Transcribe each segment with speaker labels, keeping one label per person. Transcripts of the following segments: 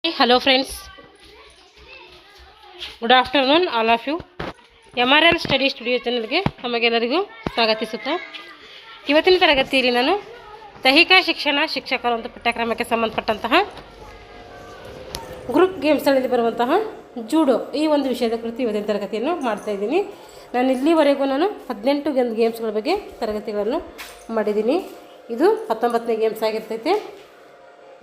Speaker 1: Hello friends, good afternoon all of you. MRL study studio ಚಾನಲ್ಗೆ ತಮಗೆಲ್ಲರಿಗೂ ಸ್ವಾಗತಿಸುತ್ತಾ ಇವತ್ತಿನ ತರಗತಿಯಲ್ಲಿ ನಾನು ದೈಹಿಕ ಶಿಕ್ಷಕರು ಅಂತ ಪಠ್ಯಕ್ರಮಕ್ಕೆ ಸಂಬಂಧಪಟ್ಟಂತಹ ಗ್ರೂಪ್ ಗೇಮ್ಸ್ಗಳಲ್ಲಿ ಬರುವಂತಹ ಜೂಡೋ ಈ ಒಂದು ವಿಷಯದ ಕುರಿತು ಇವತ್ತಿನ ತರಗತಿಯನ್ನು ಮಾಡ್ತಾ ಇದ್ದೀನಿ. ನಾನು ಇಲ್ಲಿವರೆಗೂ 18 ಗೇಮ್ಸ್ಗಳ ಬಗ್ಗೆ ತರಗತಿಗಳನ್ನು ಮಾಡಿದ್ದೀನಿ. ಇದು 19ನೇ ಗೇಮ್ಸ್ ಆಗಿರ್ತೈತೆ.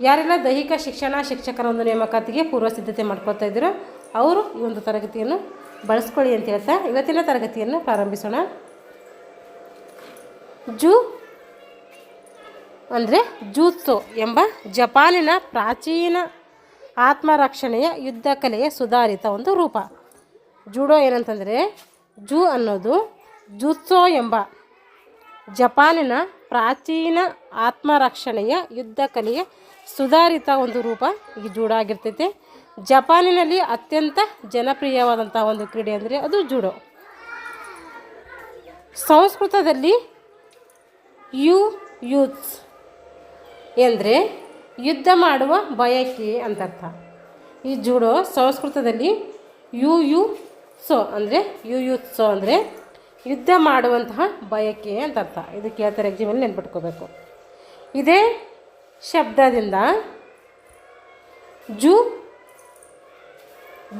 Speaker 1: ಯಾರೆಲ್ಲ ದೈಹಿಕ ಶಿಕ್ಷಕರ ಒಂದು ನೇಮಕಾತಿಗೆ ಪೂರ್ವ ಸಿದ್ಧತೆ ಮಾಡ್ಕೊಳ್ತಾ ಇದ್ದೀರೋ ಅವರು ಈ ಒಂದು ತರಗತಿಯನ್ನು ಬಳಸ್ಕೊಳ್ಳಿ ಅಂತ ಹೇಳ್ತಾ ಇವತ್ತಿನ ತರಗತಿಯನ್ನು ಪ್ರಾರಂಭಿಸೋಣ. ಜೂತ್ಸೋ ಎಂಬ ಜಪಾನಿನ ಪ್ರಾಚೀನ ಆತ್ಮರಕ್ಷಣೆಯ ಯುದ್ಧ ಕಲೆಯ ಸುಧಾರಿತ ಒಂದು ರೂಪ. ಜೂಡೋ ಏನಂತಂದರೆ ಅನ್ನೋದು ಜೂತ್ಸೋ ಎಂಬ ಜಪಾನಿನ ಪ್ರಾಚೀನ ಆತ್ಮರಕ್ಷಣೆಯ ಯುದ್ಧ ಕಲೆಯ ಸುಧಾರಿತ ಒಂದು ರೂಪ ಈ ಜೂಡೋ ಆಗಿರ್ತೈತೆ. ಜಪಾನಿನಲ್ಲಿ ಅತ್ಯಂತ ಜನಪ್ರಿಯವಾದಂಥ ಒಂದು ಕ್ರೀಡೆ ಅಂದರೆ ಅದು ಜೂಡೋ. ಸಂಸ್ಕೃತದಲ್ಲಿ ಯೂತ್ಸ್ ಎಂದರೆ ಯುದ್ಧ ಮಾಡುವ ಬಯಕೆ ಅಂತರ್ಥ. ಈ ಜೂಡೋ ಸಂಸ್ಕೃತದಲ್ಲಿ ಯೂತ್ಸೋ ಅಂದರೆ ಯುದ್ಧ ಮಾಡುವಂತಹ ಬಯಕೆ ಅಂತ ಅರ್ಥ. ಇದು ಕೇಳ್ತಾರೆ ಎಕ್ಸಾಮಲ್ಲಿ ನೆನ್ಪಿಟ್ಕೋಬೇಕು. ಇದೇ ಶಬ್ದದಿಂದ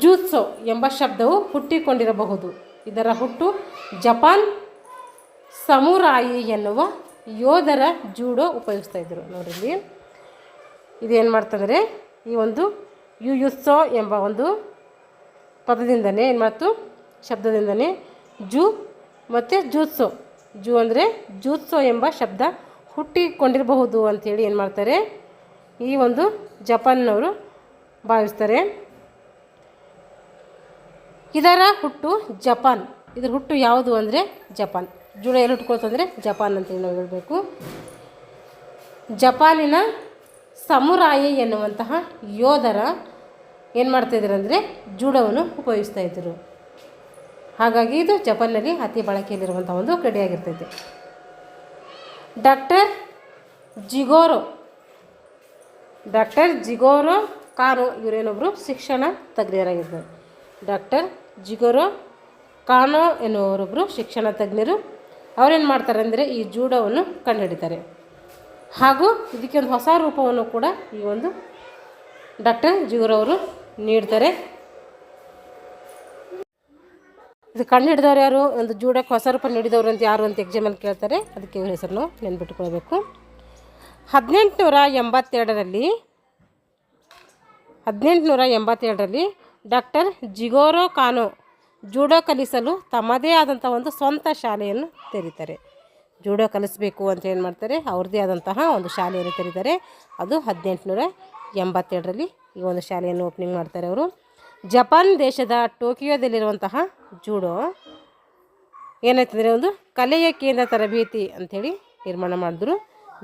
Speaker 1: ಜೂತ್ಸೋ ಎಂಬ ಶಬ್ದವು ಹುಟ್ಟಿಕೊಂಡಿರಬಹುದು. ಇದರ ಹುಟ್ಟು ಜಪಾನ್ ಸಮುರಾಯಿ ಎನ್ನುವ ಯೋಧರ ಜೂಡೋ ಉಪಯೋಗಿಸ್ತಾ ಇದ್ದರು. ನೋಡಿರಿ, ಇದೇನು ಮಾಡ್ತಂದರೆ ಈ ಒಂದು ಯುತ್ಸೋ ಎಂಬ ಒಂದು ಪದದಿಂದನೇ ಏನು ಮಾಡ್ತು, ಶಬ್ದದಿಂದನೇ ಮತ್ತು ಜೂತ್ಸೋ ಅಂದರೆ ಜೂತ್ಸೋ ಎಂಬ ಶಬ್ದ ಹುಟ್ಟಿಕೊಂಡಿರಬಹುದು ಅಂಥೇಳಿ ಏನು ಮಾಡ್ತಾರೆ, ಈ ಒಂದು ಜಪಾನ್ನವರು ಭಾವಿಸ್ತಾರೆ. ಇದರ ಹುಟ್ಟು ಜಪಾನ್. ಇದರ ಹುಟ್ಟು ಯಾವುದು ಅಂದರೆ ಜಪಾನ್. ಜೂಡೋ ಎಲ್ಲಿ ಹುಟ್ಕೊಳ್ತಂದರೆ ಜಪಾನ್ ಅಂತೇಳಿ ನಾವು ಹೇಳಬೇಕು. ಜಪಾನಿನ ಸಮುರಾಯಿ ಎನ್ನುವಂತಹ ಯೋಧರ ಏನು ಮಾಡ್ತಾಯಿದ್ರು ಅಂದರೆ ಜೂಡೋವನ್ನು ಉಪಯೋಗಿಸ್ತಾ ಇದ್ದರು. ಹಾಗಾಗಿ ಇದು ಜಪಾನ್ನಲ್ಲಿ ಅತಿ ಬಳಕೆಯಲ್ಲಿರುವಂಥ ಒಂದು ಕ್ರೀಡೆಯಾಗಿರ್ತೈತೆ. ಡಾಕ್ಟರ್ ಜಿಗೋರೋ ಕಾನೋ ಇವರೇನೊಬ್ಬರು ಶಿಕ್ಷಣ ತಜ್ಞರಾಗಿದ್ದಾರೆ. ಡಾಕ್ಟರ್ ಜಿಗೋರೋ ಕಾನೋ ಎನ್ನುವರೊಬ್ಬರು ಶಿಕ್ಷಣ ತಜ್ಞರು. ಅವರೇನು ಮಾಡ್ತಾರೆ ಅಂದರೆ ಈ ಜೂಡೋವನ್ನು ಕಂಡುಹಿಡಿತಾರೆ. ಹಾಗೂ ಇದಕ್ಕೆ ಒಂದು ಹೊಸ ರೂಪವನ್ನು ಕೂಡ ಈ ಒಂದು ಡಾಕ್ಟರ್ ಜಿಗೋರೋ ಅವರು ನೀಡ್ತಾರೆ. ಇದು ಕಂಡು ಹಿಡಿದವ್ರು ಯಾರು, ಒಂದು ಜೂಡೋಕ್ಕೆ ಹೊಸ ರೂಪ ನೀಡಿದವರು ಅಂತ ಯಾರು ಅಂತ ಎಕ್ಸಾಮಲ್ಲಿ ಕೇಳ್ತಾರೆ. ಅದಕ್ಕೆ ಇವ್ರ ಹೆಸರನ್ನು ನೆನ್ಬಿಟ್ಕೊಳ್ಬೇಕು. 1887ರಲ್ಲಿ ಡಾಕ್ಟರ್ ಜಿಗೋರೋ ಕಾನೋ ಜೂಡೋ ಕಲಿಸಲು ತಮ್ಮದೇ ಆದಂಥ ಒಂದು ಸ್ವಂತ ಶಾಲೆಯನ್ನು ತೆರೀತಾರೆ. ಜೂಡೋ ಕಲಿಸಬೇಕು ಅಂತ ಏನು ಮಾಡ್ತಾರೆ, ಅವ್ರದ್ದೇ ಆದಂತಹ ಒಂದು ಶಾಲೆಯನ್ನು ತೆರೀತಾರೆ. ಅದು 1887ರಲ್ಲಿ ಈ ಒಂದು ಶಾಲೆಯನ್ನು ಓಪನಿಂಗ್ ಮಾಡ್ತಾರೆ ಅವರು. ಜಪಾನ್ ದೇಶದ ಟೋಕಿಯೋದಲ್ಲಿರುವಂತಹ ಜೂಡೋ ಏನಾಯ್ತಂದರೆ ಒಂದು ಕಲೆಯ ಕೇಂದ್ರ ತರಬೇತಿ ಅಂಥೇಳಿ ನಿರ್ಮಾಣ ಮಾಡಿದ್ರು.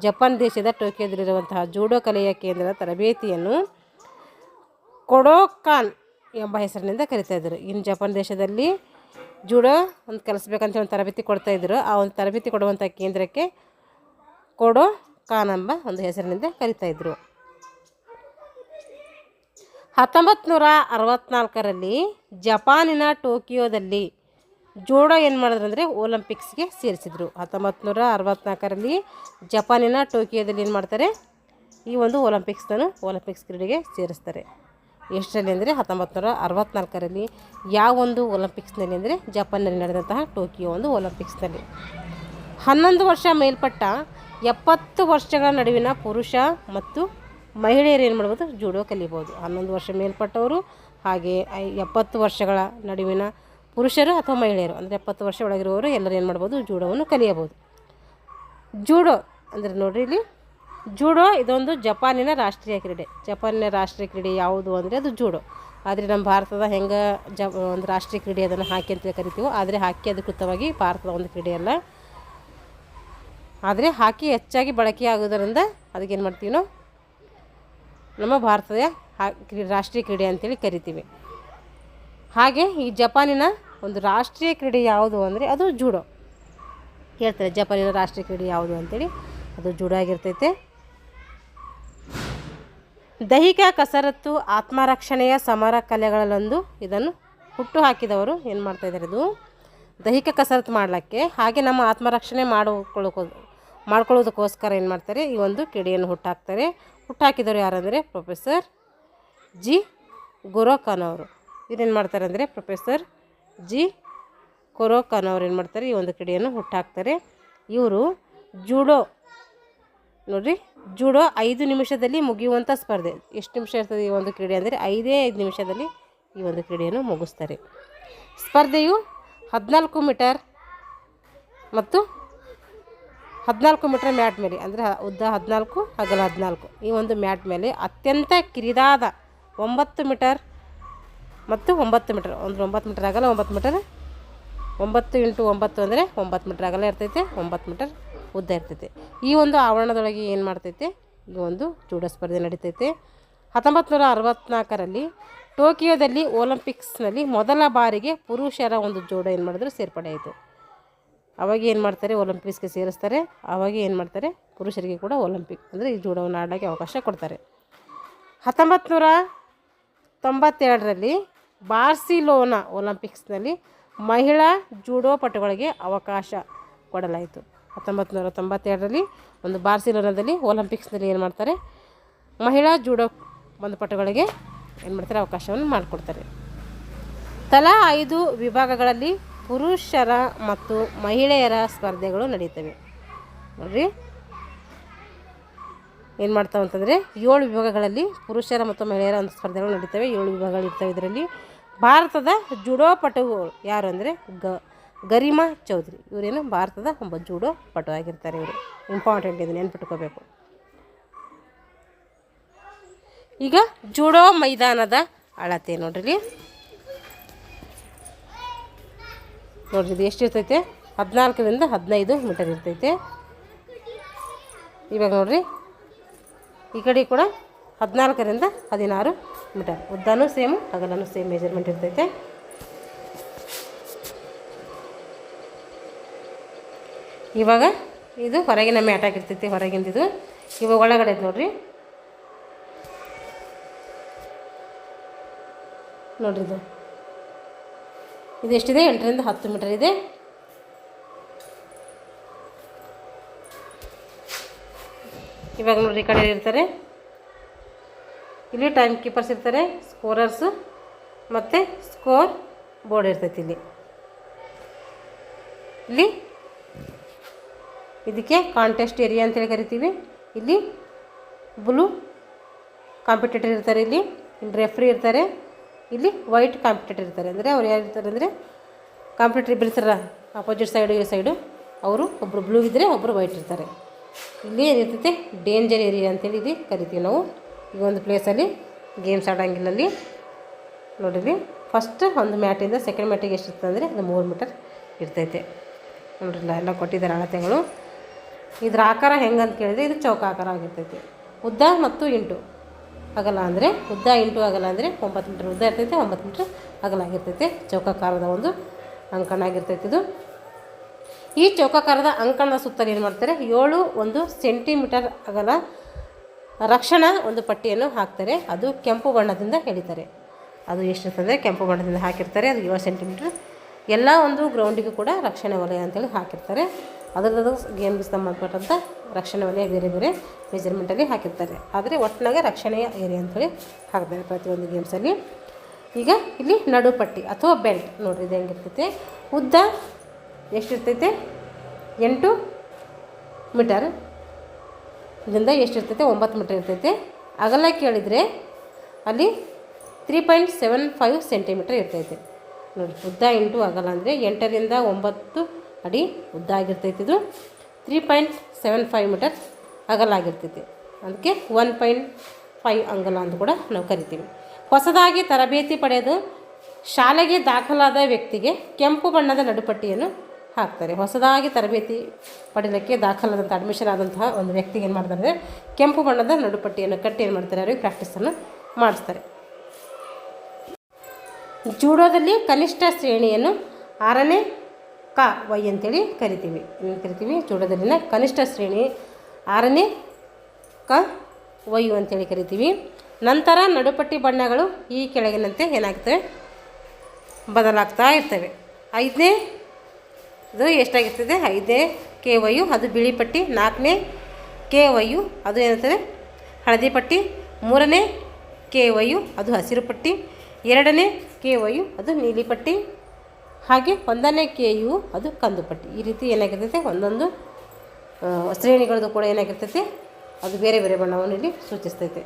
Speaker 1: ಜಪಾನ್ ದೇಶದ ಟೋಕಿಯೋದಲ್ಲಿರುವಂತಹ ಜೂಡೋ ಕಲೆಯ ಕೇಂದ್ರದ ತರಬೇತಿಯನ್ನು ಕೊಡೋಕಾನ್ ಎಂಬ ಹೆಸರಿನಿಂದ ಕರಿತಾಯಿದ್ರು. ಇನ್ನು ಜಪಾನ್ ದೇಶದಲ್ಲಿ ಜೂಡೋ ಒಂದು ಕಲಿಸ್ಬೇಕಂತ ಒಂದು ತರಬೇತಿ ಕೊಡ್ತಾಯಿದ್ರು. ಆ ಒಂದು ತರಬೇತಿ ಕೊಡುವಂಥ ಕೇಂದ್ರಕ್ಕೆ ಕೊಡೋಕಾನ್ ಎಂಬ ಒಂದು ಹೆಸರಿನಿಂದ ಕರಿತಾಯಿದ್ರು. 1964ರಲ್ಲಿ ಜಪಾನಿನ ಟೋಕಿಯೋದಲ್ಲಿ ಜೂಡೋ ಏನು ಮಾಡಿದ್ರು ಅಂದರೆ ಒಲಿಂಪಿಕ್ಸ್ಗೆ ಸೇರಿಸಿದ್ರು. 1964ರಲ್ಲಿ ಜಪಾನಿನ ಟೋಕಿಯೋದಲ್ಲಿ ಏನು ಮಾಡ್ತಾರೆ, ಈ ಒಂದು ಒಲಿಂಪಿಕ್ಸ್ ಕ್ರೀಡೆಗೆ ಸೇರಿಸ್ತಾರೆ. ಎಷ್ಟರಲ್ಲಿ ಅಂದರೆ 1964ರಲ್ಲಿ. ಯಾವ ಒಂದು ಒಲಿಂಪಿಕ್ಸ್ನಲ್ಲಿ ಅಂದರೆ ಜಪಾನ್ನಲ್ಲಿ ನಡೆದಂತಹ ಟೋಕಿಯೋ ಒಂದು ಒಲಿಂಪಿಕ್ಸ್ನಲ್ಲಿ. 11 ವರ್ಷ ಮೇಲ್ಪಟ್ಟ 70 ವರ್ಷಗಳ ನಡುವಿನ ಪುರುಷ ಮತ್ತು ಮಹಿಳೆಯರು ಏನು ಮಾಡ್ಬೋದು, ಜೂಡೋ ಕಲಿಬೋದು. 11 ವರ್ಷ ಮೇಲ್ಪಟ್ಟವರು ಹಾಗೆ 70 ವರ್ಷಗಳ ನಡುವಿನ ಪುರುಷರು ಅಥವಾ ಮಹಿಳೆಯರು ಅಂದರೆ 70 ವರ್ಷ ಒಳಗಿರುವವರು ಎಲ್ಲರೂ ಏನು ಮಾಡ್ಬೋದು, ಜೂಡೋವನ್ನು ಕಲಿಯಬಹುದು. ಜೂಡೋ ಅಂದರೆ ನೋಡಿರಿ ಇಲ್ಲಿ, ಜೂಡೋ ಇದೊಂದು ಜಪಾನಿನ ರಾಷ್ಟ್ರೀಯ ಕ್ರೀಡೆ. ಜಪಾನಿನ ರಾಷ್ಟ್ರೀಯ ಕ್ರೀಡೆ ಯಾವುದು ಅಂದರೆ ಅದು ಜೂಡೋ. ಆದರೆ ನಮ್ಮ ಭಾರತದ ಹೆಂಗೆ ಒಂದು ರಾಷ್ಟ್ರೀಯ ಕ್ರೀಡೆ ಅದನ್ನು ಹಾಕಿ ಅಂತ ಕರಿತೀವೋ, ಆದರೆ ಹಾಕಿ ಅಧಿಕೃತವಾಗಿ ಭಾರತದ ಒಂದು ಕ್ರೀಡೆಯಲ್ಲ. ಆದರೆ ಹಾಕಿ ಹೆಚ್ಚಾಗಿ ಬಳಕೆ ಆಗೋದರಿಂದ ಅದಕ್ಕೇನು ಮಾಡ್ತೀವಿ ನಾವು, ನಮ್ಮ ಭಾರತದ ರಾಷ್ಟ್ರೀಯ ಕ್ರೀಡೆ ಅಂತೇಳಿ ಕರಿತೀವಿ. ಹಾಗೆ ಈ ಜಪಾನಿನ ಒಂದು ರಾಷ್ಟ್ರೀಯ ಕ್ರೀಡೆ ಯಾವುದು ಅಂದರೆ ಅದು ಜೂಡೋ. ಹೇಳ್ತಾರೆ ಜಪಾನಿನ ರಾಷ್ಟ್ರೀಯ ಕ್ರೀಡೆ ಯಾವುದು ಅಂತೇಳಿ, ಅದು ಜೂಡೋ ಆಗಿರ್ತೈತೆ. ದೈಹಿಕ ಕಸರತ್ತು ಆತ್ಮರಕ್ಷಣೆಯ ಸಮರ ಕಲೆಗಳಲ್ಲೊಂದು. ಇದನ್ನು ಹುಟ್ಟು ಹಾಕಿದವರು ಏನು ಮಾಡ್ತಾಯಿದ್ದಾರೆ, ಇದು ದೈಹಿಕ ಕಸರತ್ತು ಮಾಡಲಿಕ್ಕೆ ಹಾಗೆ ನಮ್ಮ ಆತ್ಮರಕ್ಷಣೆ ಮಾಡ್ಕೊಳ್ಳೋದಕ್ಕೋಸ್ಕರ ಏನು ಮಾಡ್ತಾರೆ, ಈ ಒಂದು ಕ್ರೀಡೆಯನ್ನು ಹುಟ್ಟಾಕಿದವರು ಯಾರಂದರೆ ಪ್ರೊಫೆಸರ್ ಜಿ ಗೊರೊಖಾನ್ ಅವರು. ಇವ್ರೇನು ಮಾಡ್ತಾರೆ ಅಂದರೆ ಪ್ರೊಫೆಸರ್ ಜಿ ಗೊರೊಖಾನ್ ಅವರು ಏನು ಮಾಡ್ತಾರೆ, ಈ ಒಂದು ಕ್ರೀಡೆಯನ್ನು ಹುಟ್ಟಾಕ್ತಾರೆ. ಇವರು ಜೂಡೋ ನೋಡಿರಿ, ಜೂಡೋ 5 ನಿಮಿಷದಲ್ಲಿ ಮುಗಿಯುವಂಥ ಸ್ಪರ್ಧೆ. ಎಷ್ಟು ನಿಮಿಷ ಇರ್ತದೆ ಈ ಒಂದು ಕ್ರೀಡೆ ಅಂದರೆ 5 ನಿಮಿಷದಲ್ಲಿ ಈ ಒಂದು ಕ್ರೀಡೆಯನ್ನು ಮುಗಿಸ್ತಾರೆ. ಸ್ಪರ್ಧೆಯು 14 ಮೀಟರ್ ಮತ್ತು 14 ಮೀಟರ್ ಮ್ಯಾಟ್ ಮೇಲೆ, ಅಂದರೆ ಉದ್ದ 14 ಅಗಲ 14, ಈ ಒಂದು ಮ್ಯಾಟ್ ಮೇಲೆ ಅತ್ಯಂತ ಕಿರಿದಾದ 9 ಮೀಟರ್ ಮತ್ತು 9 ಮೀಟರ್, ಅಂದರೆ 9 ಮೀಟರ್ ಅಗಲ 9 ಮೀಟರ್, 9 × 9 ಅಂದರೆ 9 ಮೀಟರ್ ಅಗಲ ಇರ್ತೈತೆ, 9 ಮೀಟರ್ ಉದ್ದ ಇರ್ತೈತೆ. ಈ ಒಂದು ಆವರಣದೊಳಗೆ ಏನು ಮಾಡ್ತೈತೆ, ಈ ಒಂದು ಜೂಡೋ ಸ್ಪರ್ಧೆ ನಡೀತೈತೆ. 1964ರಲ್ಲಿ ಟೋಕಿಯೋದಲ್ಲಿ ಒಲಿಂಪಿಕ್ಸ್ನಲ್ಲಿ ಮೊದಲ ಬಾರಿಗೆ ಪುರುಷರ ಒಂದು ಜೂಡೋ ಏನು ಮಾಡಿದ್ರು, ಸೇರ್ಪಡೆ ಆಯಿತು. ಅವಾಗ ಏನು ಮಾಡ್ತಾರೆ, ಒಲಿಂಪಿಕ್ಸ್ಗೆ ಸೇರಿಸ್ತಾರೆ. ಆವಾಗ ಏನು ಮಾಡ್ತಾರೆ, ಪುರುಷರಿಗೆ ಕೂಡ ಒಲಿಂಪಿಕ್ ಅಂದರೆ ಈ ಜೂಡೋವನ್ನು ಆಡೋಕ್ಕೆ ಅವಕಾಶ ಕೊಡ್ತಾರೆ. 1992ರಲ್ಲಿ ಬಾರ್ಸಿಲೋನಾ ಒಲಿಂಪಿಕ್ಸ್ನಲ್ಲಿ ಮಹಿಳಾ ಜೂಡೋ ಪಟುಗಳಿಗೆ ಅವಕಾಶ ಕೊಡಲಾಯಿತು. 1992ರಲ್ಲಿ ಒಂದು ಬಾರ್ಸಿಲೋನಾದಲ್ಲಿ ಒಲಿಂಪಿಕ್ಸ್ನಲ್ಲಿ ಏನು ಮಾಡ್ತಾರೆ, ಮಹಿಳಾ ಜೂಡೋ ಒಂದು ಪಟುಗಳಿಗೆ ಏನು ಮಾಡ್ತಾರೆ, ಅವಕಾಶವನ್ನು ಮಾಡಿಕೊಡ್ತಾರೆ. ತಲಾ 5 ವಿಭಾಗಗಳಲ್ಲಿ ಪುರುಷರ ಮತ್ತು ಮಹಿಳೆಯರ ಸ್ಪರ್ಧೆಗಳು ನಡೀತವೆ. ನೋಡಿರಿ ಏನು ಮಾಡ್ತಾವೆ ಅಂತಂದರೆ 7 ವಿಭಾಗಗಳಲ್ಲಿ ಪುರುಷರ ಮತ್ತು ಮಹಿಳೆಯರ ಒಂದು ಸ್ಪರ್ಧೆಗಳು ನಡೀತವೆ. 7 ವಿಭಾಗಗಳು ಇರ್ತವೆ. ಇದರಲ್ಲಿ ಭಾರತದ ಜೂಡೋ ಪಟುಗಳು ಯಾರು ಅಂದರೆ ಗರಿಮಾ ಚೌಧರಿ. ಇವರೇನು ಭಾರತದ ಒಬ್ಬ ಜೂಡೋ ಪಟು ಆಗಿರ್ತಾರೆ. ಇವರು ಇಂಪಾರ್ಟೆಂಟ್, ಇದು ನೆನ್ಪಿಟ್ಕೋಬೇಕು. ಈಗ ಜೂಡೋ ಮೈದಾನದ ಅಳತೆ ನೋಡ್ರಿ, ಇದು ಎಷ್ಟಿರ್ತೈತೆ, 14ರಿಂದ 15 ಮೀಟರ್ ಇರ್ತೈತೆ. ಇವಾಗ ನೋಡ್ರಿ, ಈ ಕಡೆ ಕೂಡ 14ರಿಂದ 16 ಮೀಟರ್, ಉದ್ದನೂ ಸೇಮು ಅಗಲನೂ ಸೇಮ್ ಮೆಜರ್ಮೆಂಟ್ ಇರ್ತೈತೆ. ಇವಾಗ ಇದು ಹೊರಗಿನ ಮ್ಯಾಟ್ ಆಗಿರ್ತೈತಿ, ಹೊರಗಿಂದಿದು. ಇವಾಗ ಒಳಗಡೆ ನೋಡ್ರಿ ಇದು ಎಷ್ಟಿದೆ, 8ರಿಂದ 10 ಮೀಟರ್ ಇದೆ. ಇವಾಗ ನೋಡ್ರಿ, ಈ ಕಡೆ ಇರ್ತಾರೆ, ಇಲ್ಲಿ ಟೈಮ್ ಕೀಪರ್ಸ್ ಇರ್ತಾರೆ, ಸ್ಕೋರರ್ಸು ಮತ್ತು ಸ್ಕೋರ್ ಬೋರ್ಡ್ ಇರ್ತೈತಿ. ಇಲ್ಲಿ ಇದಕ್ಕೆ ಕಾಂಟೆಸ್ಟ್ ಏರಿಯಾ ಅಂತೇಳಿ ಕರಿತೀವಿ. ಇಲ್ಲಿ ಬ್ಲೂ ಕಾಂಪಿಟೇಟರ್ ಇರ್ತಾರೆ, ಇಲ್ಲಿ ರೆಫ್ರಿ ಇರ್ತಾರೆ, ಇಲ್ಲಿ ವೈಟ್ ಕಾಂಪಿಟೇಟರ್ ಇರ್ತಾರೆ. ಅಂದರೆ ಅವ್ರು ಯಾರು ಇರ್ತಾರೆ ಅಂದರೆ ಕಾಂಪಿಟೇಟರ್ ಇಬ್ಬರು ಇರ್ತಾರ, ಅಪೋಸಿಟ್ ಸೈಡು ಈ ಸೈಡು, ಅವರು ಒಬ್ಬರು ಬ್ಲೂ ಇದ್ದರೆ ಒಬ್ಬರು ವೈಟ್ ಇರ್ತಾರೆ. ಇಲ್ಲಿ ಏನಿರ್ತೈತೆ ಡೇಂಜರ್ ಏರಿಯಾ ಅಂತೇಳಿ ಇಲ್ಲಿ ಕರಿತೀವಿ ನಾವು. ಈ ಒಂದು ಪ್ಲೇಸಲ್ಲಿ ಗೇಮ್ಸ್ ಆಡೋಂಗಿಲ್ಲ. ಅಲ್ಲಿ ನೋಡಿರಿ, ಫಸ್ಟ್ ಒಂದು ಮ್ಯಾಟಿಂದ ಸೆಕೆಂಡ್ ಮ್ಯಾಟಿಗೆ ಎಷ್ಟಿರ್ತದೆ ಅಂದರೆ ಅದು 3 ಮೀಟರ್ ಇರ್ತೈತೆ. ನೋಡ್ರಿಲ್ಲ, ಎಲ್ಲ ಕೊಟ್ಟಿದ್ದಾರೆ ಅಳತೆಗಳು. ಇದ್ರ ಆಕಾರ ಹೆಂಗಂತ ಕೇಳಿದರೆ ಇದು ಚೌಕಾಕಾರ ಆಗಿರ್ತೈತಿ. ಉದ್ದ ಮತ್ತು ಇಂಟು ಅಗಲ ಅಂದರೆ ಉದ್ದ ಇಂಟು ಅಗಲ ಅಂದರೆ 9 ಮೀಟರ್ ಉದ್ದ ಇರ್ತೈತೆ, 9 ಮೀಟರ್ ಅಗಲ ಆಗಿರ್ತೈತೆ. ಚೌಕಾಕಾರದ ಒಂದು ಅಂಕಣ ಆಗಿರ್ತೈತಿ ಇದು. ಈ ಚೌಕಾಕಾರದ ಅಂಕಣದ ಸುತ್ತಲೂ ಏನು ಮಾಡ್ತಾರೆ, 7 ಸೆಂಟಿಮೀಟರ್ ಅಗಲ ರಕ್ಷಣಾ ಒಂದು ಪಟ್ಟಿಯನ್ನು ಹಾಕ್ತಾರೆ. ಅದು ಕೆಂಪು ಬಣ್ಣದಿಂದ ಎಳಿತಾರೆ. ಅದು ಎಷ್ಟಿರ್ತದೆ, ಕೆಂಪು ಬಣ್ಣದಿಂದ ಹಾಕಿರ್ತಾರೆ. ಅದು 7 ಸೆಂಟಿಮೀಟ್ರ್. ಎಲ್ಲ ಒಂದು ಗ್ರೌಂಡಿಗೂ ಕೂಡ ರಕ್ಷಣೆ ವಲಯ ಅಂತೇಳಿ ಹಾಕಿರ್ತಾರೆ. ಅದರದ್ದು ಗೇಮ್ಗೆ ಸಂಬಂಧಪಟ್ಟಂಥ ರಕ್ಷಣೆ ವಲಯ ಬೇರೆ ಬೇರೆ ಮೆಜರ್ಮೆಂಟಲ್ಲಿ ಹಾಕಿರ್ತಾರೆ. ಆದರೆ ಒಟ್ಟಿನಾಗೆ ರಕ್ಷಣೆಯ ಏರಿಯಾ ಅಂತೇಳಿ ಹಾಕ್ತಾರೆ ಪ್ರತಿಯೊಂದು ಗೇಮ್ಸಲ್ಲಿ. ಈಗ ಇಲ್ಲಿ ನಡುಪಟ್ಟಿ ಅಥವಾ ಬೆಲ್ಟ್ ನೋಡಿರಿ, ಇದು ಹೆಂಗಿರ್ತೈತೆ, ಉದ್ದ ಎಷ್ಟಿರ್ತೈತೆ 8 ಮೀಟರ್, ಇದರಿಂದ ಎಷ್ಟಿರ್ತೈತೆ 9 ಮೀಟರ್ ಇರ್ತೈತೆ. ಅಗಲ ಕೇಳಿದರೆ ಅಲ್ಲಿ 3.75 ಸೆಂಟಿಮೀಟರ್ ಇರ್ತೈತೆ. ನೋಡಿ, ಉದ್ದ ಇಂಟು ಅಗಲ ಅಂದರೆ 8ರಿಂದ 9 ಅಡಿ ಉದ್ದ ಆಗಿರ್ತೈತಿ. ಇದು 3.75 ಮೀಟರ್ ಅಗಲ ಆಗಿರ್ತೈತಿ. ಅದಕ್ಕೆ 1.5 ಅಂಗುಲ ಅಂತ ಕೂಡ ನಾವು ಕರಿತೀವಿ. ಹೊಸದಾಗಿ ತರಬೇತಿ ಪಡೆದು ಶಾಲೆಗೆ ದಾಖಲಾದ ವ್ಯಕ್ತಿಗೆ ಕೆಂಪು ಬಣ್ಣದ ನಡುಪಟ್ಟಿಯನ್ನು ಹಾಕ್ತಾರೆ. ಹೊಸದಾಗಿ ತರಬೇತಿ ಪಡೆಯಲಿಕ್ಕೆ ದಾಖಲಾದಂಥ ಅಡ್ಮಿಷನ್ ಆದಂತಹ ಒಂದು ವ್ಯಕ್ತಿಗೆ ಏನು ಮಾಡ್ತಾರೆ, ಕೆಂಪು ಬಣ್ಣದ ನಡುಪಟ್ಟಿಯನ್ನು ಕಟ್ಟಿ ಏನು ಮಾಡ್ತಾರೆ, ಅವರಿಗೆ ಪ್ರಾಕ್ಟೀಸನ್ನು ಮಾಡಿಸ್ತಾರೆ. ಜೂಡೋದಲ್ಲಿ ಕನಿಷ್ಠ ಶ್ರೇಣಿಯನ್ನು 6ನೇ ಕ ವೈ ಅಂತೇಳಿ ಕರಿತೀವಿ. ಜೂಡೋದಲ್ಲಿನ ಕನಿಷ್ಠ ಶ್ರೇಣಿ 6ನೇ ಕ ವೈ ಅಂತೇಳಿ ಕರಿತೀವಿ. ನಂತರ ನಡುಪಟ್ಟಿ ಬಣ್ಣಗಳು ಈ ಕೆಳಗಿನಂತೆ ಏನಾಗ್ತವೆ, ಬದಲಾಗ್ತಾ ಇರ್ತವೆ. 5ನೇ ಅದು ಎಷ್ಟಾಗಿರ್ತದೆ, 5ನೇ KYU ಅದು ಬಿಳಿ ಪಟ್ಟಿ, 4ನೇ KYU ಅದು ಏನಿರ್ತದೆ ಹಳದಿ ಪಟ್ಟಿ, 3ನೇ KYU ಅದು ಹಸಿರು ಪಟ್ಟಿ, 2ನೇ KYU ಅದು ನೀಲಿ ಪಟ್ಟಿ, ಹಾಗೆ 1ನೇ KU ಅದು ಕಂದು ಪಟ್ಟಿ. ಈ ರೀತಿ ಏನಾಗಿರ್ತೈತೆ ಒಂದೊಂದು ಶ್ರೇಣಿಗಳದ್ದು ಕೂಡ ಏನಾಗಿರ್ತೈತೆ ಅದು ಬೇರೆ ಬೇರೆ ಬಣ್ಣವನ್ನು ಇಲ್ಲಿ ಸೂಚಿಸ್ತೈತೆ.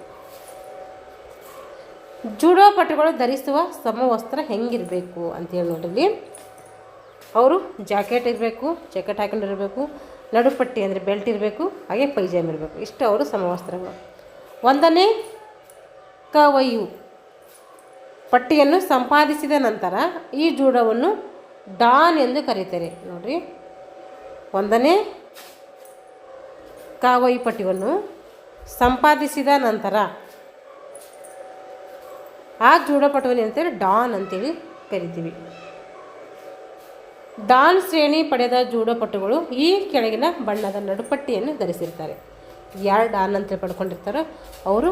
Speaker 1: ಜೂಡೋ ಪಟುಗಳು ಧರಿಸುವ ಸಮವಸ್ತ್ರ ಹೆಂಗಿರಬೇಕು ಅಂತೇಳಿ ನೋಡ್ರಿ. ಅವರು ಜಾಕೆಟ್ ಇರಬೇಕು, ಜಾಕೆಟ್ ಹಾಕೊಂಡಿರಬೇಕು, ನಡುಪಟ್ಟಿ ಅಂದರೆ ಬೆಲ್ಟ್ ಇರಬೇಕು, ಹಾಗೆ ಪೈಜಾಮ ಇರಬೇಕು. ಇಷ್ಟು ಅವರು ಸಮವಸ್ತ್ರಗಳು. 1ನೇ KYU ಪಟ್ಟಿಯನ್ನು ಸಂಪಾದಿಸಿದ ನಂತರ ಈ ಜೂಡೋವನ್ನು ಡಾನ್ ಎಂದು ಕರೀತಾರೆ. ನೋಡಿರಿ, 1ನೇ KYU ಪಟ್ಟಿಯನ್ನು ಸಂಪಾದಿಸಿದ ನಂತರ ಆ ಜೂಡೋ ಪಟುವನ್ನು ಏನಂತೇಳಿ ಡಾನ್ ಅಂತೇಳಿ ಕರಿತೀವಿ. ಡಾನ್ ಶ್ರೇಣಿ ಪಡೆದ ಜೂಡೋ ಪಟುಗಳು ಈ ಕೆಳಗಿನ ಬಣ್ಣದ ನಡುಪಟ್ಟಿಯನ್ನು ಧರಿಸಿರ್ತಾರೆ. ಯಾರು ಡಾನ್ ಅಂತೇಳಿ ಪಡ್ಕೊಂಡಿರ್ತಾರೋ ಅವರು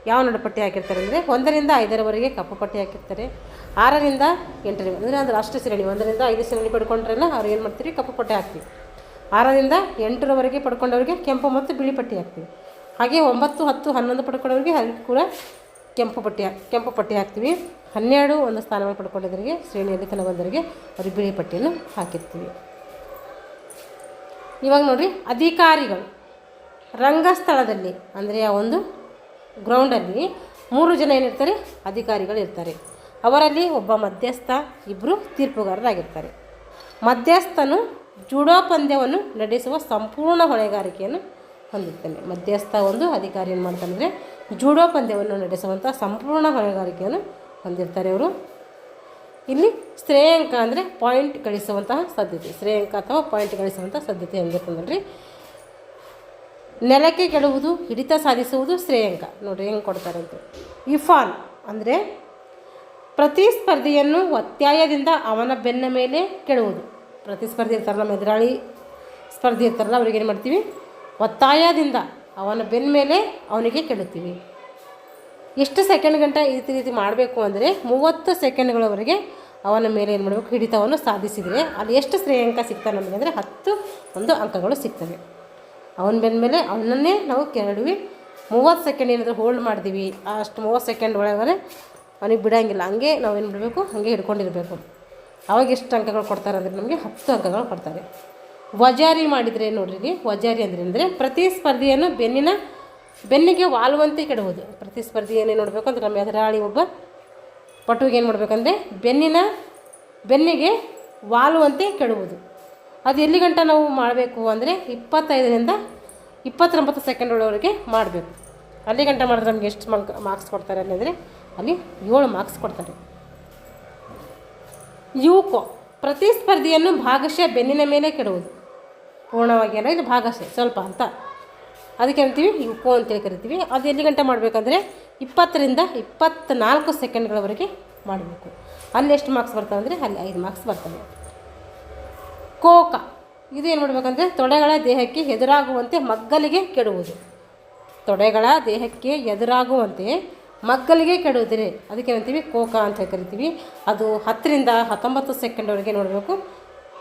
Speaker 1: ಯಾವ ನಡುಪಟ್ಟಿ ಹಾಕಿರ್ತಾರೆ ಅಂದರೆ 1ರಿಂದ 5ರವರೆಗೆ ಕಪ್ಪು ಪಟ್ಟಿ ಹಾಕಿರ್ತಾರೆ, 6ರಿಂದ 8 ಅಂದರೆ ಅದು ಅಷ್ಟು ಶ್ರೇಣಿ. 1ರಿಂದ 5 ಶ್ರೇಣಿ ಪಡ್ಕೊಂಡ್ರೆಲ್ಲ ಅವ್ರು ಏನು ಮಾಡ್ತೀವಿ, ಕಪ್ಪು ಪಟ್ಟಿ ಹಾಕ್ತೀವಿ. 6ರಿಂದ 8ರವರೆಗೆ ಪಡ್ಕೊಂಡವ್ರಿಗೆ ಕೆಂಪು ಮತ್ತು ಬಿಳಿ ಪಟ್ಟಿ ಹಾಕ್ತೀವಿ. ಹಾಗೆ 9, 10, 11 ಪಡ್ಕೊಂಡವ್ರಿಗೆ ಅಲ್ಲಿ ಕೂಡ ಕೆಂಪು ಪಟ್ಟಿ ಹಾಕ್ತೀವಿ. 12 ಒಂದು ಸ್ಥಾನವನ್ನು ಪಡ್ಕೊಂಡಿದ್ದರಿಗೆ ಶ್ರೇಣಿಯಲ್ಲಿ ತನಕ ಬಂದವರಿಗೆ ಅವ್ರಿಗೆ ಬಿಳಿ ಪಟ್ಟಿಯನ್ನು ಹಾಕಿರ್ತೀವಿ. ಇವಾಗ ನೋಡಿರಿ, ಅಧಿಕಾರಿಗಳು ರಂಗಸ್ಥಳದಲ್ಲಿ ಅಂದರೆ ಆ ಒಂದು ಗ್ರೌಂಡಲ್ಲಿ 3 ಜನ ಏನಿರ್ತಾರೆ, ಅಧಿಕಾರಿಗಳು ಇರ್ತಾರೆ. ಅವರಲ್ಲಿ ಒಬ್ಬ ಮಧ್ಯಸ್ಥ, 2 ತೀರ್ಪುಗಾರರಾಗಿರ್ತಾರೆ. ಮಧ್ಯಸ್ಥನು ಜೂಡೋ ಪಂದ್ಯವನ್ನು ನಡೆಸುವ ಸಂಪೂರ್ಣ ಹೊಣೆಗಾರಿಕೆಯನ್ನು ಹೊಂದಿರ್ತಾನೆ. ಮಧ್ಯಸ್ಥ ಒಂದು ಅಧಿಕಾರಿ ಏನು ಮಾಡ್ತಾನೆ ಅಂದರೆ ಜೂಡೋ ಪಂದ್ಯವನ್ನು ನಡೆಸುವಂಥ ಸಂಪೂರ್ಣ ಹೊಣೆಗಾರಿಕೆಯನ್ನು ಹೊಂದಿರ್ತಾರೆ ಅವರು. ಇಲ್ಲಿ ಶ್ರೇಯಾಂಕ ಅಂದರೆ ಪಾಯಿಂಟ್ ಗಳಿಸುವಂತಹ ಸಾಧ್ಯತೆ, ಶ್ರೇಯಾಂಕ ಅಥವಾ ಪಾಯಿಂಟ್ ಗಳಿಸುವಂಥ ಸಾಧ್ಯತೆ ಹೆಂಗಿರ್ತಂದ್ರಿ, ನೆಲಕ್ಕೆ ಕೆಡುವುದು, ಹಿಡಿತ ಸಾಧಿಸುವುದು ಶ್ರೇಯಾಂಕ. ನೋಡಿರಿ ಹೆಂಗೆ ಕೊಡ್ತಾರೆ ಅಂತ. ಇಫಾನ್ ಅಂದರೆ ಪ್ರತಿಸ್ಪರ್ಧಿಯನ್ನು ಒತ್ತಾಯದಿಂದ ಅವನ ಬೆನ್ನ ಮೇಲೆ ಕೆಡುವುದು. ಪ್ರತಿಸ್ಪರ್ಧಿ ಇರ್ತಾರಲ್ಲ, ನಮ್ಮ ಎದುರಾಳಿ ಸ್ಪರ್ಧಿ ಇರ್ತಾರಲ್ಲ, ಅವ್ರಿಗೆ ಏನು ಮಾಡ್ತೀವಿ, ಒತ್ತಾಯದಿಂದ ಅವನ ಬೆನ್ನ ಮೇಲೆ ಅವನಿಗೆ ಕೆಡುತ್ತೀವಿ. ಎಷ್ಟು ಸೆಕೆಂಡ್ ಗಂಟೆ ಈ ರೀತಿ ಮಾಡಬೇಕು ಅಂದರೆ 30 ಸೆಕೆಂಡ್ಗಳವರೆಗೆ ಅವನ ಮೇಲೆ ಏನು ಮಾಡಬೇಕು, ಹಿಡಿತವನ್ನು ಸಾಧಿಸಿದರೆ ಅಲ್ಲಿ ಎಷ್ಟು ಶ್ರೇಯಾಂಕ ಸಿಗ್ತಾನೆ ನಮಗೆ ಅಂದರೆ 10 ಅಂಕಗಳು ಸಿಗ್ತವೆ. ಅವನ ಬೆನ್ನ ಮೇಲೆ ಅವನನ್ನೇ ನಾವು ಕೆರಡುವಿ 30 ಸೆಕೆಂಡ್ ಏನಾದರೂ ಹೋಲ್ಡ್ ಮಾಡ್ತೀವಿ, ಅಷ್ಟು 30 ಸೆಕೆಂಡ್ ಒಳಗಡೆ ಅವನಿಗೆ ಬಿಡೋಂಗಿಲ್ಲ, ಹಂಗೆ ನಾವೇನು ಮಾಡಬೇಕು, ಹಾಗೆ ಹಿಡ್ಕೊಂಡಿರಬೇಕು. ಅವಾಗ ಎಷ್ಟು ಅಂಕಗಳು ಕೊಡ್ತಾರೆ ಅಂದರೆ ನಮಗೆ 10 ಅಂಕಗಳು ಕೊಡ್ತಾರೆ. ವಜಾರಿ ಮಾಡಿದರೆ ನೋಡ್ರಿ, ವಜಾರಿ ಅಂದರೆ ಪ್ರತಿಸ್ಪರ್ಧಿಯನ್ನು ಬೆನ್ನಿಗೆ ವಾಲುವಂತೆ ಕೆಡುವುದು. ಪ್ರತಿಸ್ಪರ್ಧಿ ಏನೇನು ನೋಡಬೇಕು ಅಂದರೆ ನಮ್ಮ ಎದುರಾಳಿ ಒಬ್ಬ ಪಟುವಿಗೆ ಏನು ಮಾಡಬೇಕಂದ್ರೆ ಬೆನ್ನಿಗೆ ವಾಲುವಂತೆ ಕೆಡುವುದು. ಅದು ಎಲ್ಲಿ ಗಂಟ ನಾವು ಮಾಡಬೇಕು ಅಂದರೆ 25ರಿಂದ 29 ಸೆಕೆಂಡ್ ಒಳವರೆಗೆ ಮಾಡಬೇಕು. ಅಲ್ಲಿ ಗಂಟ ಮಾಡಿದ್ರೆ ನಮಗೆ ಎಷ್ಟು ಮಾರ್ಕ್ಸ್ ಕೊಡ್ತಾರೆ ಅಂದರೆ ಅಲ್ಲಿ 7 ಮಾರ್ಕ್ಸ್ ಕೊಡ್ತಾರೆ. ಯೂಕೋ ಪ್ರತಿಸ್ಪರ್ಧಿಯನ್ನು ಭಾಗಶಃ ಬೆನ್ನಿನ ಮೇಲೆ ಕೆಡುವುದು. ಪೂರ್ಣವಾಗಿ ಅಲ್ಲ, ಇದು ಭಾಗಶಃ ಸ್ವಲ್ಪ ಅಂತ, ಅದಕ್ಕೆ ಅಂತೀವಿ ಯೂಕೋ ಅಂತೇಳಿ ಕರಿತೀವಿ. ಅದು ಎಲ್ಲಿ ಗಂಟೆ ಮಾಡಬೇಕಂದ್ರೆ 20ರಿಂದ 24 ಸೆಕೆಂಡ್ಗಳವರೆಗೆ ಮಾಡಬೇಕು. ಅಲ್ಲಿ ಎಷ್ಟು ಮಾರ್ಕ್ಸ್ ಬರ್ತವೆ ಅಂದರೆ ಅಲ್ಲಿ 5 ಮಾರ್ಕ್ಸ್ ಬರ್ತವೆ. ಕೋಕ ಇದು ಏನು ಮಾಡಬೇಕಂದ್ರೆ ತೊಡೆಗಳ ದೇಹಕ್ಕೆ ಎದುರಾಗುವಂತೆ ಮಗ್ಗಲಿಗೆ ಕೆಡುವುದು. ತೊಡೆಗಳ ದೇಹಕ್ಕೆ ಎದುರಾಗುವಂತೆ ಮಗ್ಗಲಿಗೆ ಕೆಡುವುದಿದೆ, ಅದಕ್ಕೆ ಅಂತೀವಿ ಕೋಕ ಅಂತ ಕರಿತೀವಿ. ಅದು 10ರಿಂದ 19 ಸೆಕೆಂಡ್ವರೆಗೆ ನೋಡಬೇಕು,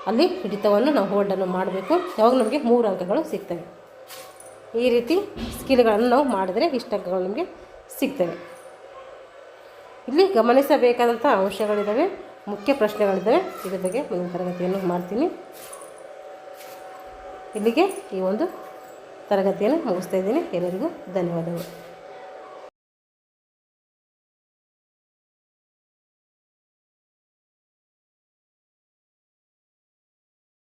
Speaker 1: ಅಲ್ಲಿ ಹಿಡಿತವನ್ನು ನಾವು ಹೋಲ್ಡನ್ನು ಮಾಡಬೇಕು. ಯಾವಾಗ ನಮಗೆ 3 ಅಂಕಗಳು ಸಿಗ್ತವೆ. ಈ ರೀತಿ ಸ್ಕಿಲ್ಗಳನ್ನು ನಾವು ಮಾಡಿದರೆ ಇಷ್ಟು ಅಂಕಗಳು ನಮಗೆ ಸಿಗ್ತವೆ. ಇಲ್ಲಿ ಗಮನಿಸಬೇಕಾದಂಥ ಅಂಶಗಳಿದ್ದಾವೆ, ಮುಖ್ಯ ಪ್ರಶ್ನೆಗಳಿದ್ದಾವೆ. ಇದ್ರ ಬಗ್ಗೆ ಮುಂದಿನ ತರಗತಿಯನ್ನು ಮಾಡ್ತೀನಿ. ಇಲ್ಲಿಗೆ ಈ ಒಂದು ತರಗತಿಯನ್ನು ಮುಗಿಸ್ತಾ ಇದ್ದೀನಿ. ಎಲ್ಲರಿಗೂ ಧನ್ಯವಾದಗಳು.